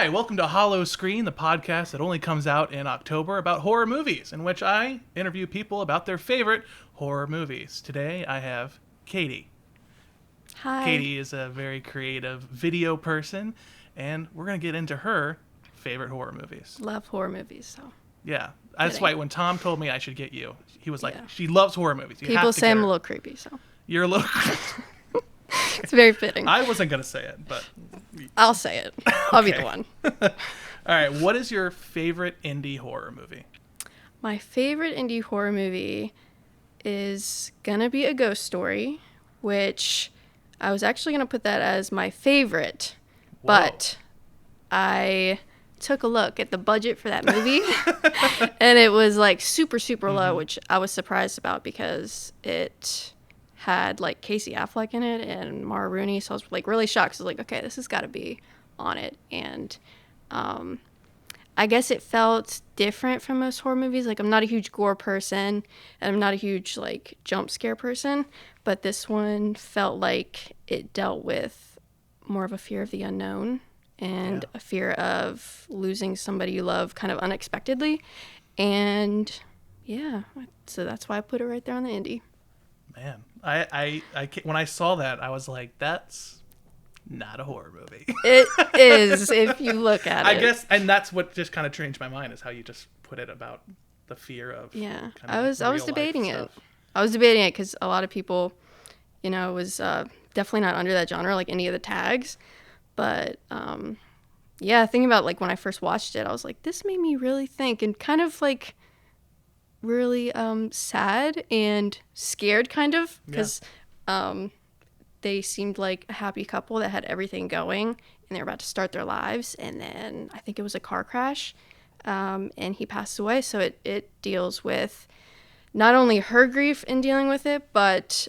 Hi, welcome to HallowScreen, the podcast that only comes out in October about horror movies, in which I interview people about their favorite horror movies. Today I have Katie. Hi. Katie is a very creative video person, and we're going to get into her favorite horror movies. Love horror movies, so. Yeah, that's why when Tom told me I should get you, he was like, Yeah. she loves horror movies. You People have to say get I'm her. a little creepy, so. You're a little... It's very fitting. I wasn't going to say it, but... I'll say it. I'll be the one. All right, what is your favorite indie horror movie? My favorite indie horror movie is gonna be A Ghost Story, which I was actually gonna put that as my favorite, but I took a look at the budget for that movie, and it was like super, super low, which I was surprised about because it had like Casey Affleck in it and Mara Rooney, so I was like really shocked. So I was like, okay, this has got to be on it, and I guess it felt different from most horror movies. Like, I'm not a huge gore person, and I'm not a huge like jump scare person, but this one felt like it dealt with more of a fear of the unknown and a fear of losing somebody you love kind of unexpectedly, and yeah, so that's why I put it right there on the indie. Man, I when I saw that, I was like, that's not a horror movie. It is, if you look at it. I guess, and that's what just kind of changed my mind, is how you just put it about the fear of. Yeah, kind of I was real-life debating it. stuff. I was debating it because a lot of people, you know, was definitely not under that genre, like any of the tags. But yeah, thinking about like when I first watched it, I was like, this made me really think and kind of like really sad and scared, kind of, because they seemed like a happy couple that had everything going and they were about to start their lives, and then I think it was a car crash, and he passed away. So it deals with not only her grief in dealing with it, but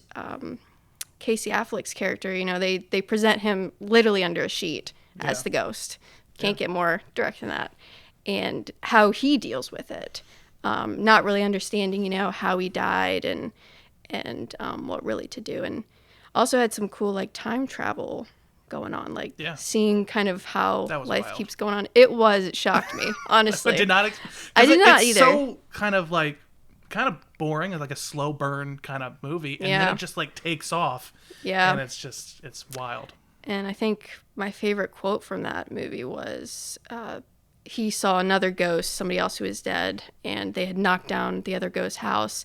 Casey Affleck's character, you know, they present him literally under a sheet as the ghost. Can't get more direct than that. And how he deals with it. Not really understanding, you know, how he died and what really to do. And also had some cool, like, time travel going on. Like, seeing kind of how life wild. keeps going on. It shocked me, honestly. I did not. I did not it's either. So kind of boring, like a slow burn kind of movie, and then it just like takes off. Yeah. And it's wild. And I think my favorite quote from that movie was, he saw another ghost, somebody else who was dead, and they had knocked down the other ghost's house.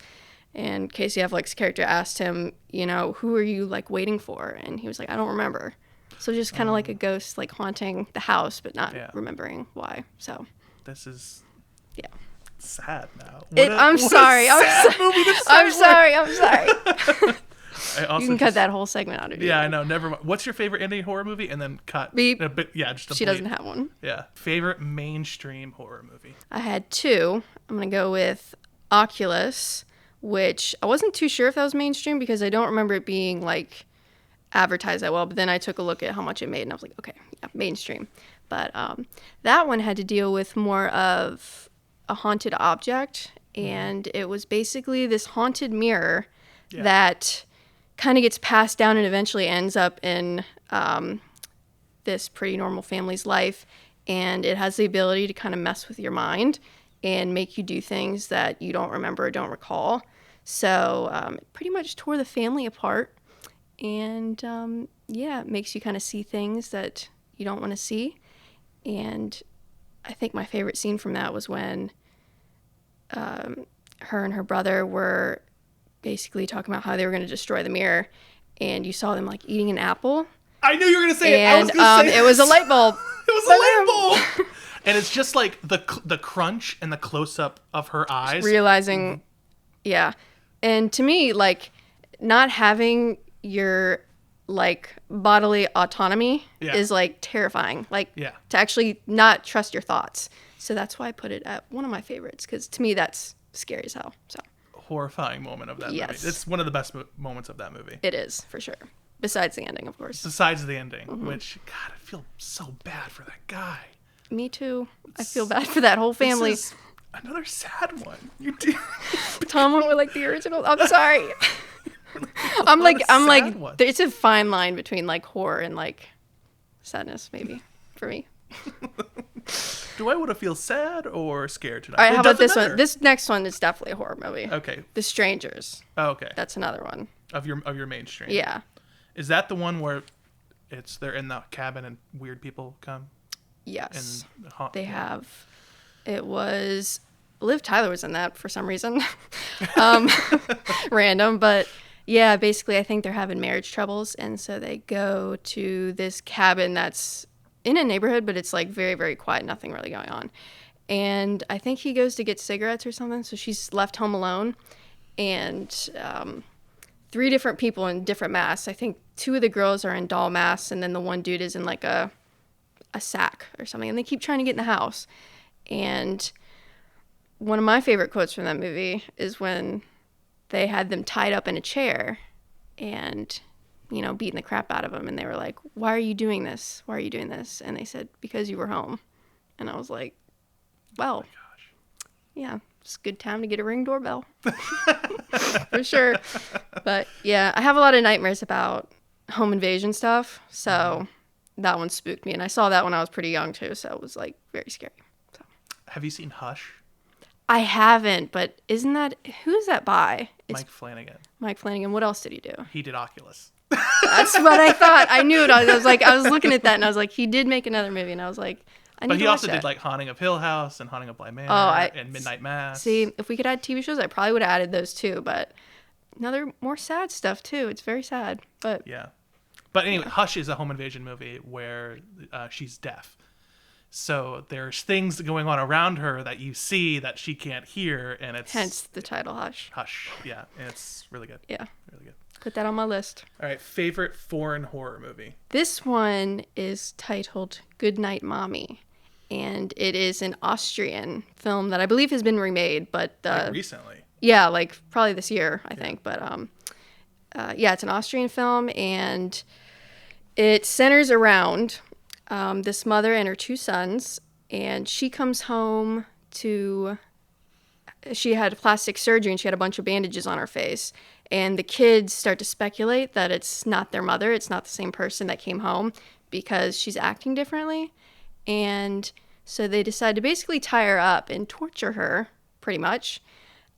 And Casey Affleck's character asked him, you know, who are you like waiting for? And he was like, I don't remember. So just kind of like a ghost like haunting the house, but not remembering why. So this is sad now. I'm sorry. I'm sorry. You can cut that whole segment out of it. Yeah, I know. Never mind. What's your favorite indie horror movie? And then cut. Beep. Just a She doesn't have one. Yeah. Favorite mainstream horror movie? I had two. I'm going to go with Oculus, which I wasn't too sure if that was mainstream because I don't remember it being like advertised that well. But then I took a look at how much it made and I was like, okay, yeah, mainstream. But that one had to deal with more of a haunted object. And it was basically this haunted mirror that kind of gets passed down and eventually ends up in this pretty normal family's life, and it has the ability to kind of mess with your mind and make you do things that you don't remember or don't recall. So it pretty much tore the family apart, and it makes you kind of see things that you don't want to see. And I think my favorite scene from that was when her and her brother were basically talking about how they were going to destroy the mirror, and you saw them like eating an apple. I knew you were going to say it. I was And going to say it was a light bulb. It was a light bulb. And it's just like the crunch and the close up of her eyes. Realizing, and to me, like, not having your like bodily autonomy is like terrifying. Like to actually not trust your thoughts. So that's why I put it at one of my favorites, because to me that's scary as hell. So. Horrifying moment of that movie. It's one of the best moments of that movie. It is, for sure. Besides the ending, of course. Besides the ending, which, God, I feel so bad for that guy. Me too. I feel bad for that whole family. This is another sad one. You do. Tom went with like the original. I'm sorry. I'm like, it's a fine line between like horror and like sadness, maybe, for me. Do I want to feel sad or scared tonight? All right, It how about doesn't this matter. one? This next one is definitely a horror movie. Okay. The Strangers. Oh, okay. That's another one. Of your mainstream. Yeah. Is that the one where they're in the cabin and weird people come? Yes. And They have. It was Liv Tyler was in that for some reason. Random, but yeah, basically I think they're having marriage troubles, and so they go to this cabin that's in a neighborhood, but it's like very, very quiet, nothing really going on. And I think he goes to get cigarettes or something, so she's left home alone, and three different people in different masks. I think two of the girls are in doll masks, and then the one dude is in like a sack or something, and they keep trying to get in the house. And one of my favorite quotes from that movie is when they had them tied up in a chair and, you know, beating the crap out of them. And they were like, why are you doing this? Why are you doing this? And they said, because you were home. And I was like, well, yeah, it's a good time to get a Ring doorbell. For sure. But yeah, I have a lot of nightmares about home invasion stuff. So that one spooked me. And I saw that when I was pretty young too. So it was like very scary. So. Have you seen Hush? I haven't, but who is that by? It's Mike Flanagan. Mike Flanagan. What else did he do? He did Oculus. That's what I thought. I knew it. I was looking at that and I was like, he did make another movie, and I was like, I need But to he watch also that. did like Haunting of Hill House and Haunting of Bly Manor and Midnight Mass. See, if we could add TV shows, I probably would have added those too. But another more sad stuff too. It's very sad. But Yeah. But anyway, Hush is a home invasion movie where she's deaf. So there's things going on around her that you see that she can't hear, and it's hence the title Hush. Hush. Yeah, and it's really good. Yeah. Really good. Put that on my list. All right, favorite foreign horror movie. This one is titled Goodnight Mommy, and it is an Austrian film that I believe has been remade, but Like recently. yeah, like probably this year, I think. But yeah, it's an Austrian film, and it centers around this mother and her two sons, and she comes home she had plastic surgery and she had a bunch of bandages on her face, and the kids start to speculate that it's not their mother, it's not the same person that came home because she's acting differently. And so they decide to basically tie her up and torture her, pretty much.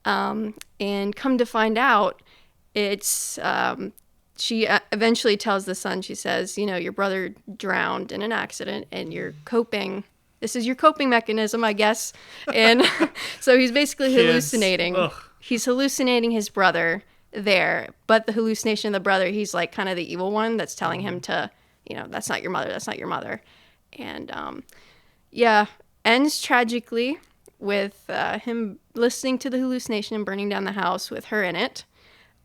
And come to find out, it's she eventually tells the son, she says, you know, your brother drowned in an accident and this is your coping mechanism, I guess. And so he's basically hallucinating. Ugh. He's hallucinating his brother there, but the hallucination of the brother, he's like kind of the evil one that's telling him to, you know, that's not your mother, that's not your mother. And yeah, ends tragically with him listening to the hallucination and burning down the house with her in it.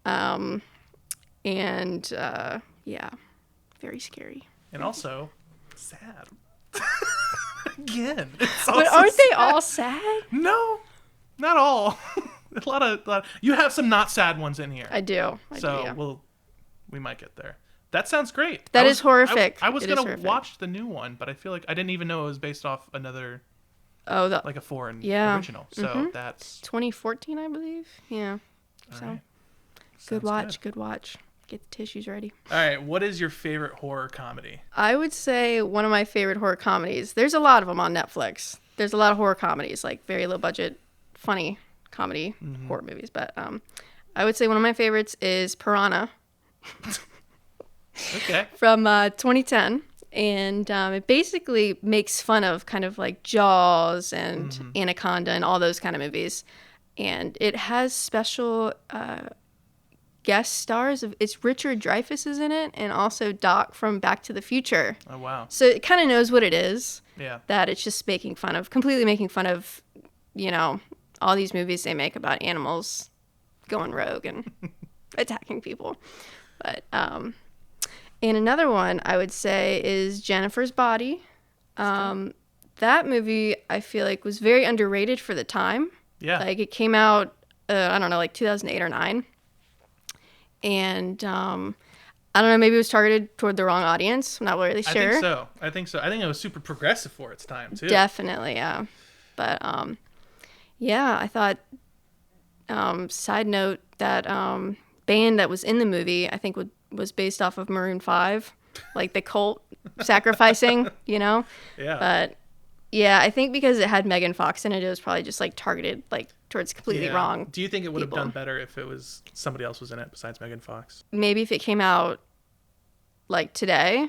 And yeah, very scary. And also sad. Again. It's But also aren't they sad. all sad? No, not all. a lot. You have some not sad ones in here. I do. So yeah. we might get there. That sounds great. That is horrific. I was It is gonna horrific. watch the new one, but I feel like I didn't even know it was based off another like a foreign original. So that's 2014, I believe. Yeah. all So right. good Sounds watch. Good watch. Get the tissues ready. All right, what is your favorite horror comedy? I would say one of my favorite horror comedies. There's a lot of them on Netflix. There's a lot of horror comedies, like very low budget, funny comedy horror movies. But I would say one of my favorites is Piranha. Okay. From 2010, and it basically makes fun of kind of like Jaws and Anaconda and all those kind of movies, and it has special guest stars. It's Richard Dreyfuss is in it, and also Doc from Back to the Future. Oh wow. So it kind of knows what it is. Yeah. That it's just completely making fun of, you know, all these movies they make about animals going rogue and attacking people. But and another one I would say is Jennifer's Body. That movie I feel like was very underrated for the time. Yeah. Like it came out, I don't know, like 2008 or 9. And I don't know, maybe it was targeted toward the wrong audience. I'm not really sure. I think so. I think it was super progressive for its time too. Definitely, yeah. But yeah, I thought. Side note, that band that was in the movie, I think was based off of Maroon 5, like the cult sacrificing, you know. Yeah. But Yeah, I think because it had Megan Fox in it, it was probably just like targeted like towards completely wrong. Do you think it would have people. done better if it was somebody else was in it besides Megan Fox? Maybe if it came out like today,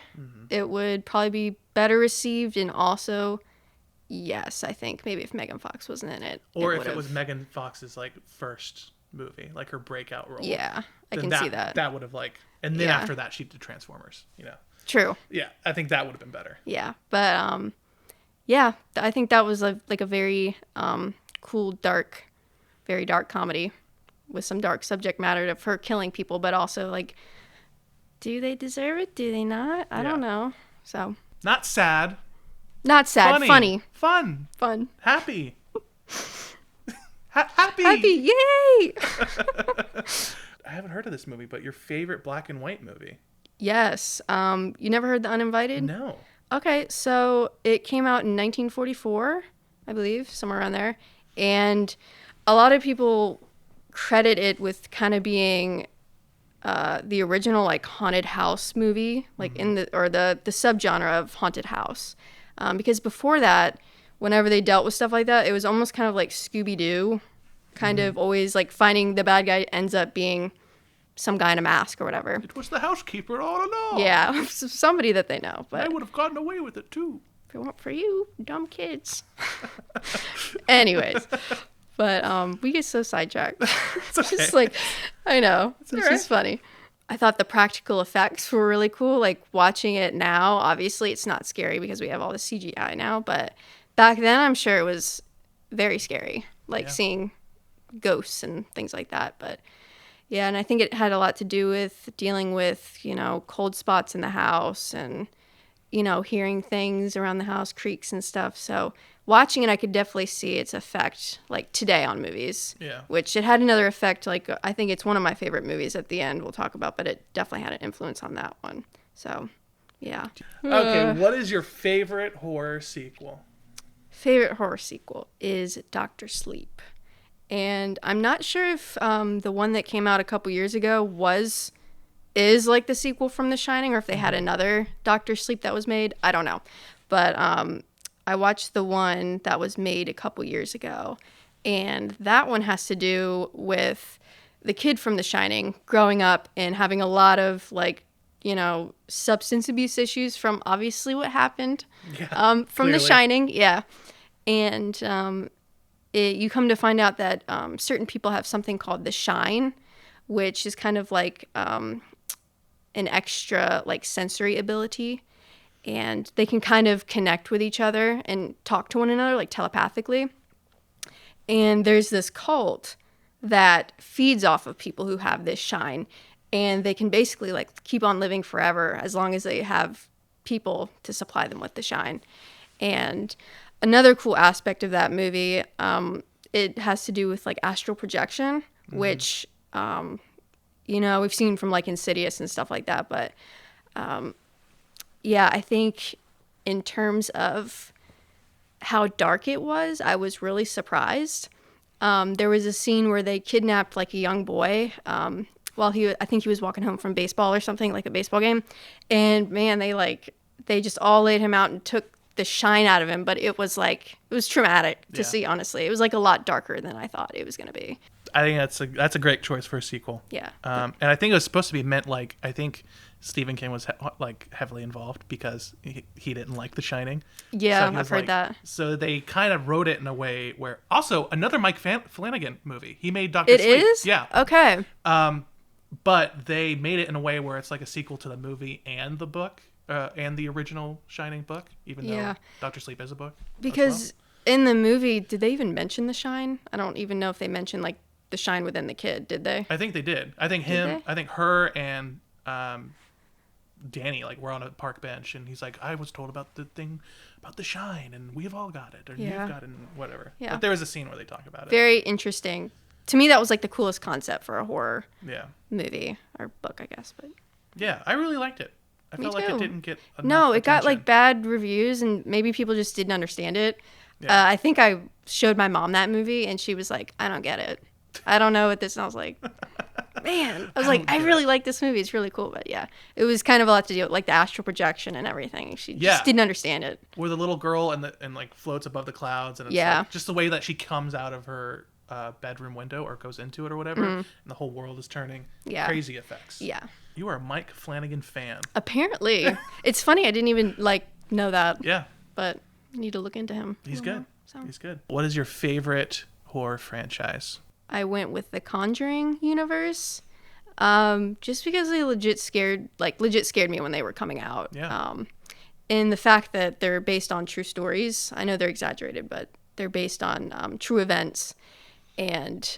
it would probably be better received. And also, yes, I think maybe if Megan Fox wasn't in it, Or if it was Megan Fox's like first movie, like her breakout role. Yeah, I can see that. That would have like, and then after that she did Transformers, you know. True. Yeah, I think that would have been better. Yeah, but yeah, I think that was like a very cool, very dark comedy with some dark subject matter of her killing people, but also like, do they deserve it? Do they not? I don't know. So not sad. Not sad. Funny. Fun. Happy. Happy. Happy. Yay! I haven't heard of this movie, but your favorite black and white movie? Yes. You never heard The Uninvited? No. Okay, so it came out in 1944, I believe, somewhere around there. And a lot of people credit it with kind of being the original like haunted house movie, like in the subgenre of haunted house. Because before that, whenever they dealt with stuff like that, it was almost kind of like Scooby-Doo, kind of always like finding the bad guy ends up being some guy in a mask or whatever. It was the housekeeper all along. Yeah, somebody that they know. But I would have gotten away with it too. If it weren't for you, dumb kids. Anyways, but we get so sidetracked. It's okay. Just like, I know, it's all right. just funny. I thought the practical effects were really cool. Like watching it now, obviously it's not scary because we have all the CGI now, but back then I'm sure it was very scary, like seeing ghosts and things like that. But yeah, and I think it had a lot to do with dealing with, cold spots in the house and, hearing things around the house, creaks and stuff. So watching it, I could definitely see its effect, like today on movies. Yeah. Which it had another effect, like I think it's one of my favorite movies at the end we'll talk about, but it definitely had an influence on that one. So, yeah. Okay, what is your favorite horror sequel? Favorite horror sequel is Dr. Sleep. And I'm not sure if the one that came out a couple years ago is like the sequel from The Shining, or if they had another Dr. Sleep that was made. I don't know. But I watched the one that was made a couple years ago. And that one has to do with the kid from The Shining growing up and having a lot of substance abuse issues from obviously what happened from clearly. The Shining. Yeah. And you come to find out that certain people have something called the shine, which is kind of like an extra like sensory ability, and they can kind of connect with each other and talk to one another like telepathically. And there's this cult that feeds off of people who have this shine, and they can basically like keep on living forever as long as they have people to supply them with the shine. And another cool aspect of that movie, it has to do with like astral projection, which, we've seen from like Insidious and stuff like that. But yeah, I think in terms of how dark it was, I was really surprised. There was a scene where they kidnapped like a young boy while I think he was walking home from baseball or something, like a baseball game. And man, they just all laid him out and took the shine out of him, but it was traumatic to see, honestly. It was like a lot darker than I thought it was going to be. I think that's a great choice for a sequel. Yeah. And I think it was supposed to be meant like, I think Stephen King was heavily involved because he didn't like The Shining. Yeah, so I've heard that. So they kind of wrote it in a way where, also another Mike Flanagan movie. He made Dr. It Sleep. is? Yeah. Okay. But they made it in a way where it's like a sequel to the movie and the book. And the original Shining book, even though Dr. Sleep is a book. Because in the movie, did they even mention the shine? I don't even know if they mentioned like the shine within the kid, did they? I think they did. I think her and Danny were on a park bench, and he's like, I was told about the thing about the shine, and we've all got it, or you've got it, and whatever. Yeah. But there was a scene where they talk about it. Very interesting. To me, that was like the coolest concept for a horror movie or book, I guess. But yeah, I really liked it. I felt like it didn't get enough No, it got attention. like bad reviews, and maybe people just didn't understand it. Yeah. I think I showed my mom that movie, and she was like, I don't get it. I don't know what this. And I was like, Man, I was like, I really like this movie. It's really cool. But yeah, it was kind of a lot to do with like the astral projection and everything. She just didn't understand it. Where the little girl and like floats above the clouds, and it's like, just the way that she comes out of her bedroom window or goes into it or whatever, and the whole world is turning. Crazy effects. Yeah. You are a Mike Flanagan fan. Apparently. It's funny. I didn't even like know that. Yeah. But I need to look into him. He's good. He's good. What is your favorite horror franchise? I went with the Conjuring universe, just because they legit scared me when they were coming out. Yeah. And the fact that they're based on true stories. I know they're exaggerated, but they're based on true events, and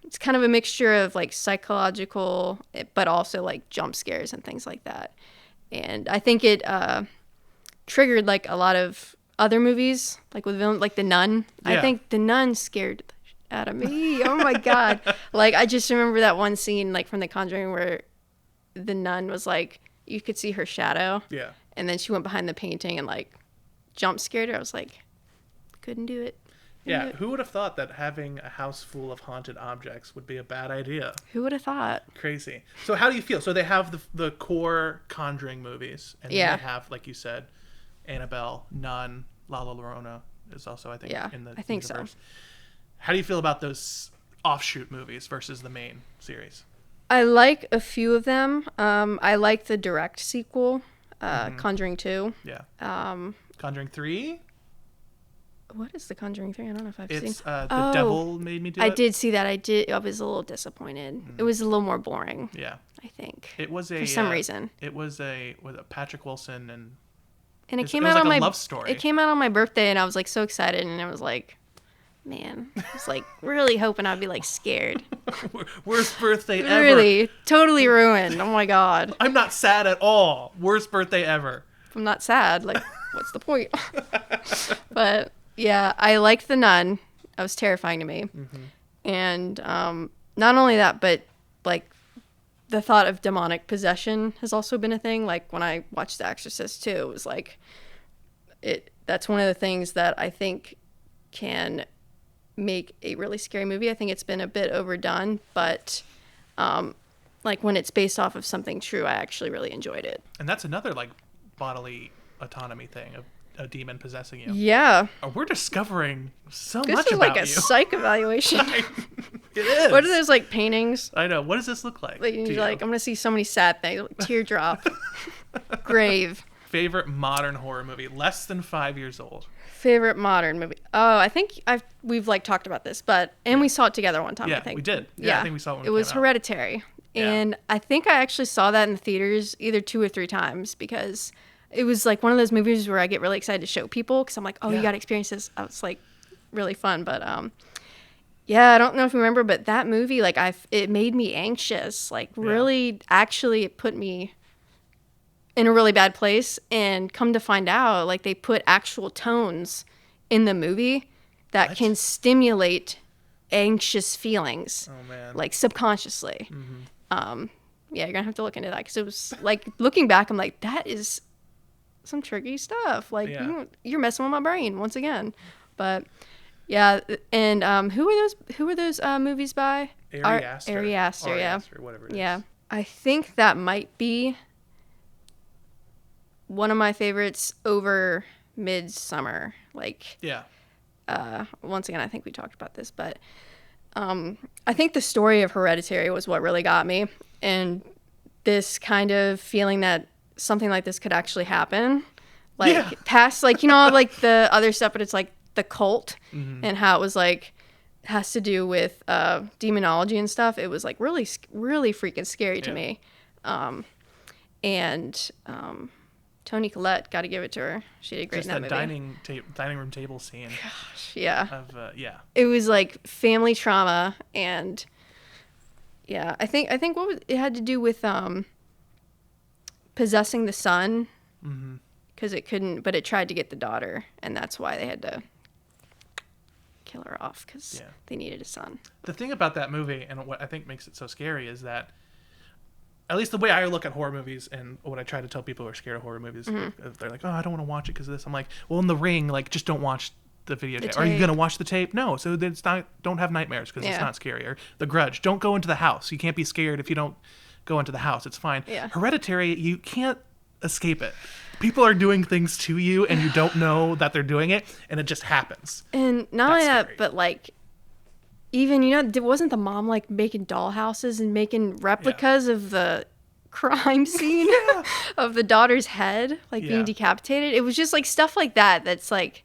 it's kind of a mixture of like psychological, but also like jump scares and things like that. And I think it triggered like a lot of other movies, like with villain, like The Nun. Yeah. I think The Nun scared out of me. Oh my god. Like I just remember that one scene like from The Conjuring where the nun was like, you could see her shadow. Yeah. And then she went behind the painting and like jump scared her. I was like, couldn't do it. Who would have thought that having a house full of haunted objects would be a bad idea? Who would have thought? Crazy. So how do you feel? So they have the core Conjuring movies, and then they have, like you said, Annabelle, Nun, La Llorona is also, I think, in the think universe. So. How do you feel about those offshoot movies versus the main series? I like a few of them. I like the direct sequel, Conjuring 2. Yeah. Conjuring 3? What is the Conjuring 3? I don't know if I've seen. It's The Devil Made Me Do It. I did see that. I was a little disappointed. It was a little more boring. Yeah. I think. It was for some reason. It was a Patrick Wilson and it came out on like a love story. It came out on my birthday, and I was like so excited, and I was like, man, I was like really hoping I'd be like scared. Worst birthday ever. Really, totally ruined. Oh my god. I'm not sad at all. Worst birthday ever. If I'm not sad, like, what's the point? But yeah, I liked The Nun. That was terrifying to me. Mm-hmm. And not only that, but like the thought of demonic possession has also been a thing. Like when I watched The Exorcist too, it was like that's one of the things that I think can make a really scary movie. I think it's been a bit overdone, but like when it's based off of something true, I actually really enjoyed it. And that's another like bodily autonomy thing of a demon possessing you. Yeah. We're discovering so much about you. This is like a psych evaluation. It is. What are those like paintings? I know. What does this look like? You're like, I'm going to see so many sad things. Like, teardrop. Grave. Favorite modern horror movie, less than 5 years old. Favorite modern movie. Oh, I think we've like talked about this, and we saw it together one time. Yeah, I think we did. Yeah, I think we saw it. It was Hereditary, and I think I actually saw that in the theaters either 2 or 3 times because it was like one of those movies where I get really excited to show people because I'm like, oh, you got to experience this. It's like really fun, but yeah, I don't know if you remember, but that movie, like it made me anxious. Like really, actually, it put me in a really bad place, and come to find out, like they put actual tones in the movie that can stimulate anxious feelings, like subconsciously. Mm-hmm. Yeah, you're gonna have to look into that because it was like looking back, I'm like, that is some tricky stuff. Like you're messing with my brain once again. But yeah, and who were those movies by? Ari Aster. Ari Aster, yeah. Aster, whatever it is. Yeah, I think that might be one of my favorites over Midsummer. Like, once again, I think we talked about this, but I think the story of Hereditary was what really got me, and this kind of feeling that something like this could actually happen, like past, like, you know, like the other stuff, but it's like the cult and how it was like has to do with demonology and stuff. It was like really, really freaking scary to me, and Toni Collette, got to give it to her. She did great in that movie. Dining room table scene. Gosh, yeah. It was like family trauma, and I think it had to do with possessing the son, because it couldn't, but it tried to get the daughter, and that's why they had to kill her off because they needed a son. The thing about that movie, and what I think makes it so scary, is that at least the way I look at horror movies and what I try to tell people who are scared of horror movies, they're like, oh, I don't want to watch it because of this. I'm like, well, in The Ring, like, just don't watch the videotape. Are you going to watch the tape? No. So it's not, don't have nightmares because it's not scary. Or The Grudge. Don't go into the house. You can't be scared if you don't go into the house. It's fine. Yeah. Hereditary, you can't escape it. People are doing things to you and you don't know that they're doing it, and it just happens. And not only that, but like, even, wasn't the mom like making dollhouses and making replicas of the crime scene of the daughter's head, like being decapitated? It was just like stuff like that. That's like,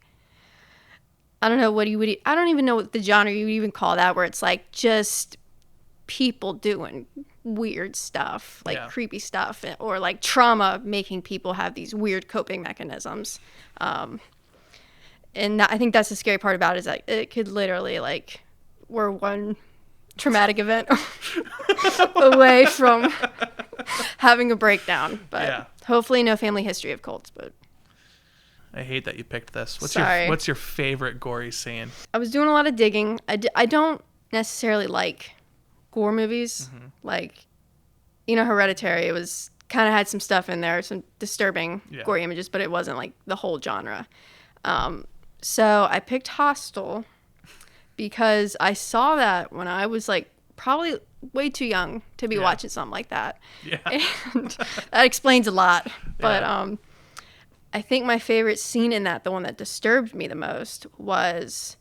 I don't know I don't even know what the genre you would even call that, where it's like just people doing weird stuff, like creepy stuff, or like trauma making people have these weird coping mechanisms. And I think that's the scary part about it, is that it could literally, like, we're one traumatic event away from having a breakdown. But hopefully no family history of cults. But I hate that you picked this. Sorry. What's your favorite gory scene? I was doing a lot of digging. I don't necessarily like gore movies. Like, Hereditary, it was kind of had some stuff in there, some disturbing gory images, but it wasn't like the whole genre. So I picked Hostel because I saw that when I was like probably way too young to be watching something like that. Yeah. And that explains a lot. But I think my favorite scene in that, the one that disturbed me the most, was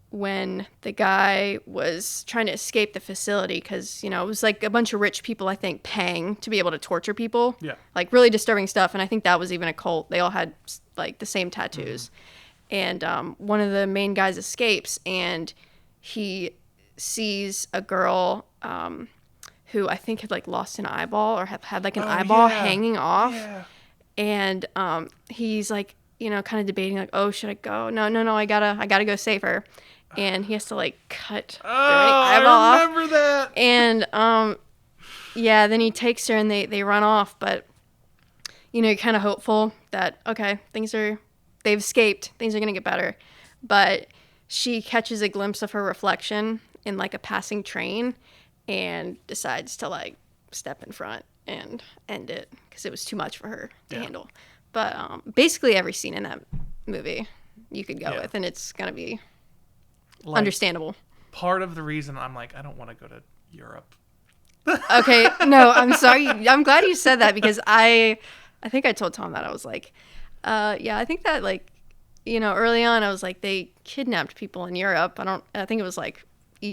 when the guy was trying to escape the facility, because, it was like a bunch of rich people, I think, paying to be able to torture people. Yeah. Like really disturbing stuff. And I think that was even a cult. They all had like the same tattoos. And one of the main guys escapes, and he sees a girl who I think had like lost an eyeball, or had like an eyeball hanging off. Yeah. And he's like, kind of debating, like, oh, should I go? No, I gotta go save her. And he has to like cut the eyeball off. I remember that. And then he takes her and they run off. But you're kind of hopeful that, okay, they've escaped, things are gonna get better. But she catches a glimpse of her reflection in like a passing train and decides to like step in front and end it because it was too much for her to handle. But basically every scene in that movie you could go with, and it's gonna be like, understandable. Part of the reason I'm like, I don't want to go to Europe. Okay, no, I'm sorry. I'm glad you said that, because I think I told Tom that. I was like, I think that, like, early on I was like, they kidnapped people in Europe. I think it was like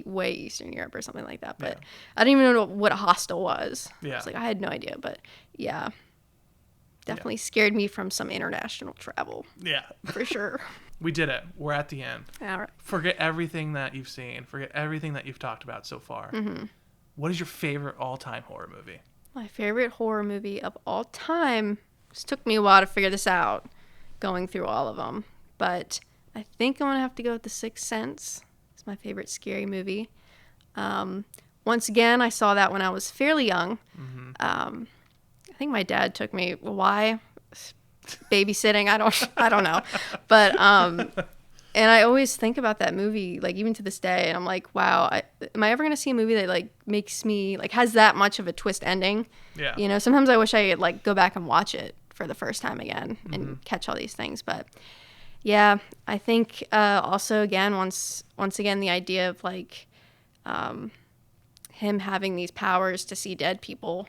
way Eastern Europe or something like that. But I didn't even know what a hostel was. Yeah. I was like, I had no idea. But definitely scared me from some international travel. Yeah. For sure. We did it. We're at the end. All right. Forget everything that you've seen. Forget everything that you've talked about so far. Mm-hmm. What is your favorite all-time horror movie? My favorite horror movie of all time. It took me a while to figure this out, going through all of them. But I think I'm going to have to go with The Sixth Sense. It's my favorite scary movie. Once again, I saw that when I was fairly young. Mm-hmm. I think my dad took me. Why? Babysitting, I don't know, but and I always think about that movie, like even to this day, and I'm like, wow, am I ever gonna see a movie that like makes me like has that much of a twist ending? Yeah. Sometimes I wish I could like go back and watch it for the first time again and catch all these things. But yeah, I think also again once again the idea of like him having these powers to see dead people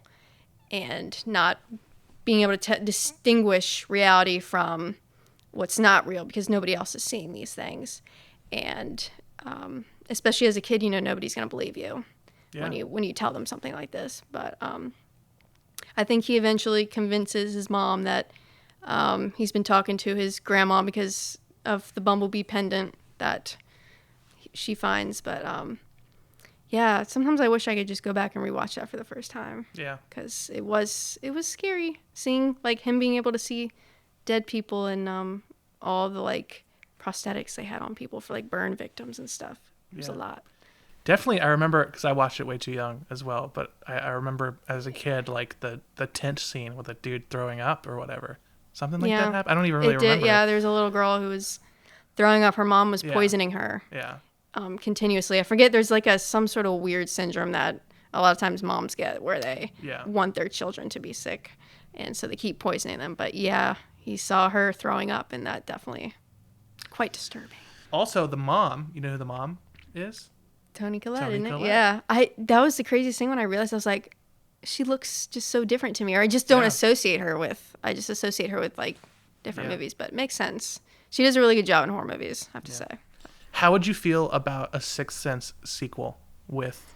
and not being able to distinguish reality from what's not real, because nobody else is seeing these things. And especially as a kid, nobody's going to believe you when you tell them something like this. But I think he eventually convinces his mom that he's been talking to his grandma because of the bumblebee pendant that she finds. But sometimes I wish I could just go back and rewatch that for the first time. Yeah. Because it was scary seeing like him being able to see dead people and all the like prosthetics they had on people for like burn victims and stuff. It was a lot. Definitely, I remember, because I watched it way too young as well, but I remember as a kid like the tent scene with a dude throwing up or whatever. Something like that happened. I don't even really remember. Yeah, there's a little girl who was throwing up. Her mom was poisoning her. Yeah. Continuously. I forget, there's like some sort of weird syndrome that a lot of times moms get where they want their children to be sick, and so they keep poisoning them. But he saw her throwing up, and that definitely quite disturbing. Also, the mom, you know who the mom is? Toni Collette, isn't it? Yeah. That was the craziest thing when I realized. I was like, she looks just so different to me, or I just don't associate her with. I just associate her with like different movies, but it makes sense. She does a really good job in horror movies, I have to say. How would you feel about a Sixth Sense sequel with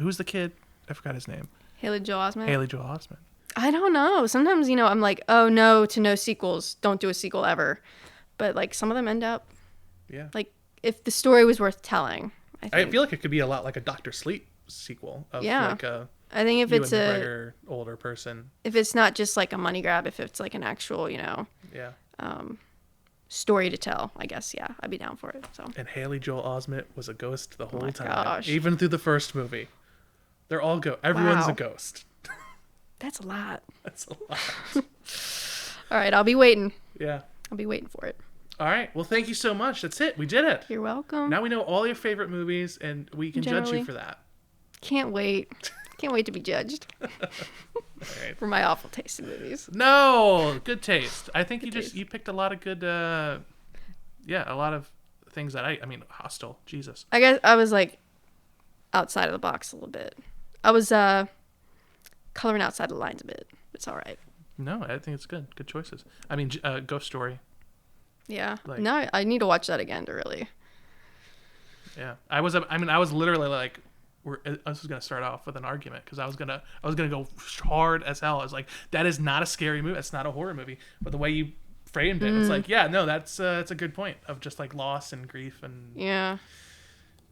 who's the kid? I forgot his name. Haley Joel Osment. Haley Joel Osment. I don't know. Sometimes, I'm like, oh no to no sequels. Don't do a sequel ever. But like some of them end up. Yeah. Like if the story was worth telling. I feel like it could be a lot like a Dr. Sleep sequel of like a. I think if it's a older person. If it's not just like a money grab, if it's like an actual, story to tell, I guess, I'd be down for it. So. And Haley Joel Osment was a ghost the whole time, gosh. Even through the first movie. They're all everyone's a ghost. That's a lot. That's a lot. All right, I'll be waiting. Yeah. I'll be waiting for it. All right. Well, thank you so much. That's it. We did it. You're welcome. Now we know all your favorite movies, and we can judge you for that. Can't wait. Can't wait to be judged. All right. For my awful taste in movies. No, good taste. I think you picked a lot of good, a lot of things that Hostel. Jesus. I guess I was like outside of the box a little bit. I was coloring outside the lines a bit. It's all right. No, I think it's good. Good choices. Ghost Story. Yeah. No, I need to watch that again to really. Yeah, I was literally like, I was gonna start off with an argument because I was gonna go hard as hell. I was like, that is not a scary movie. That's not a horror movie. But the way you framed it, it's like, that's it's a good point of just like loss and grief and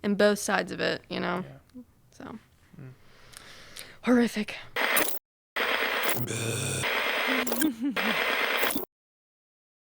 and both sides of it, Yeah. So horrific.